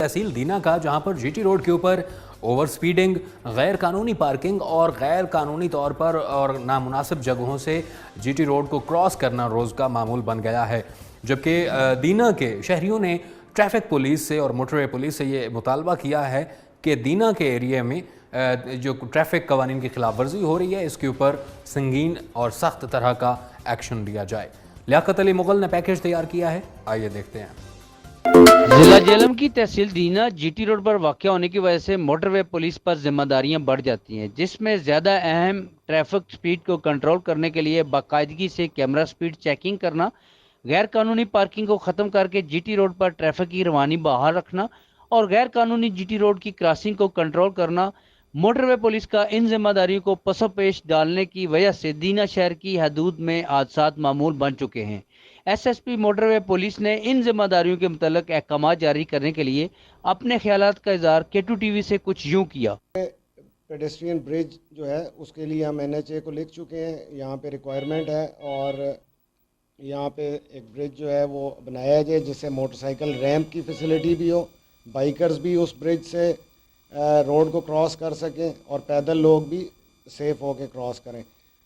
तहसील दीना का, जहां पर जीटी रोड के ऊपर ओवर स्पीडिंग, गैर कानूनी पार्किंग और गैर कानूनी तौर पर और नामुनासिब जगहों से जीटी रोड को क्रॉस करना रोज़ का मामूल बन गया है। जबकि दीना के शहरियों ने ट्रैफिक पुलिस से और मोटरवे पुलिस से ये मुतालबा किया है कि दीना के एरिया में जो ट्रैफिक कवानीन की खिलाफ वर्जी हो रही है, इसके ऊपर संगीन और सख्त तरह का एक्शन लिया जाए। लियाकत अली मुगल ने पैकेज तैयार किया है, आइए देखते हैं। जिला जेलम की तहसील दीना जीटी रोड पर वाक़ होने की वजह से मोटरवे पुलिस पर जिम्मेदारियां बढ़ जाती हैं, जिसमें ज़्यादा अहम ट्रैफिक स्पीड को कंट्रोल करने के लिए बाकायदगी से कैमरा स्पीड चेकिंग करना, गैर कानूनी पार्किंग को ख़त्म करके जीटी रोड पर ट्रैफिक की रवानी बहाल रखना और गैर कानूनी जीटी रोड की क्रॉसिंग को कंट्रोल करना। मोटरवे पुलिस का इन जिम्मेदारियों को पसोपेश डालने की वजह से दीना शहर की हदूद में हादसात मामूल बन चुके हैं। एसएसपी मोटरवे पुलिस ने इन जिम्मेदारियों के मुतल्लिक अहकाम जारी करने के लिए अपने ख्यालात का इज़हार केटू टीवी से कुछ यूं किया। पेडेस्ट्रियन ब्रिज जो है उसके लिए हम एनएचए को लिख चुके हैं, यहाँ पे रिक्वायरमेंट है और यहाँ पे एक ब्रिज जो है वो बनाया जाए जिससे मोटरसाइकिल रैंप की फैसिलिटी भी हो, बाइकर्स भी उस ब्रिज से रोड को क्रॉस कर सकें और पैदल लोग भी सेफ़ होकर क्रॉस करें।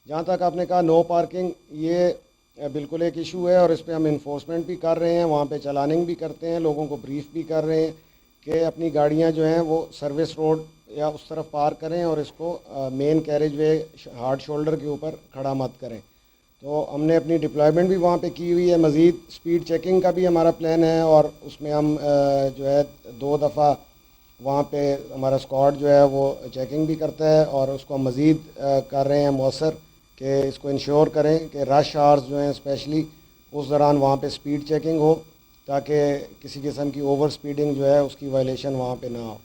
जहाँ तक आपने कहा नो पार्किंग, ये बिल्कुल एक इशू है और इस पर हम इन्फोर्समेंट भी कर रहे हैं, वहाँ पे चलानिंग भी करते हैं, लोगों को ब्रीफ भी कर रहे हैं कि अपनी गाड़ियाँ जो हैं वो सर्विस रोड या उस तरफ पार्क करें और इसको main carriage way hard shoulder के ऊपर खड़ा मत करें। तो हमने अपनी डिप्लॉयमेंट भी वहाँ पे की हुई है। मज़ीद स्पीड चेकिंग का भी हमारा प्लान है और उसमें हम जो है 2 दफ़ा वहाँ पे हमारा स्क्वाड जो है वो चेकिंग भी करता है और उसको मज़ीद कर रहे हैं मौसर कि इसको इंश्योर करें कि रश आवर्स जो हैं स्पेशली उस दौरान वहाँ पे स्पीड चेकिंग हो ताकि किसी किस्म की ओवर स्पीडिंग जो है उसकी वायलेशन वहाँ पे ना हो।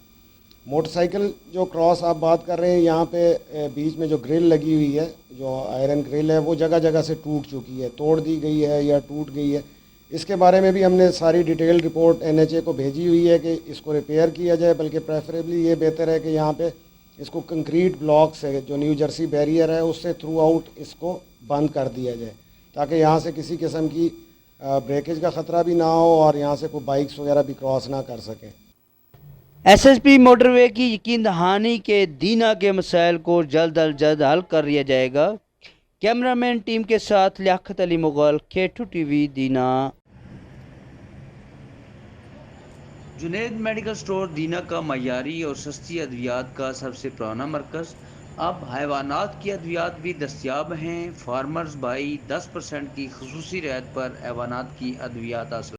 मोटरसाइकिल जो क्रॉस आप बात कर रहे हैं, यहाँ पे बीच में जो ग्रिल लगी हुई है, जो आयरन ग्रिल है, वो जगह जगह से टूट चुकी है, तोड़ दी गई है या टूट गई है। इसके बारे में भी हमने सारी डिटेल रिपोर्ट एनएचए को भेजी हुई है कि इसको रिपेयर किया जाए, बल्कि प्रेफरेबली ये बेहतर है कि यहाँ पे इसको कंक्रीट ब्लॉक से जो न्यू जर्सी बैरियर है उससे थ्रू आउट इसको बंद कर दिया जाए ताकि यहाँ से किसी किस्म की ब्रेकेज का ख़तरा भी ना हो और यहाँ से कोई बाइक्स वगैरह भी क्रॉस ना कर सकें। एसएसपी मोटरवे की यकीन दहानी के दीना के मसाइल को जल्द अज जल्द हल कर लिया जाएगा। कैमरामैन टीम के साथ लियाकत अली मुगल, केटू टीवी, दीना। जुनैद मेडिकल स्टोर दीना का मयारी और सस्ती अद्वियात का सबसे पुराना मरकज़। अब हैवानात की अद्वियात भी दस्तियाब हैं। फार्मर्स भाई 10% की खुसूसी रियायत पर हैवानात की अद्वियात हासिल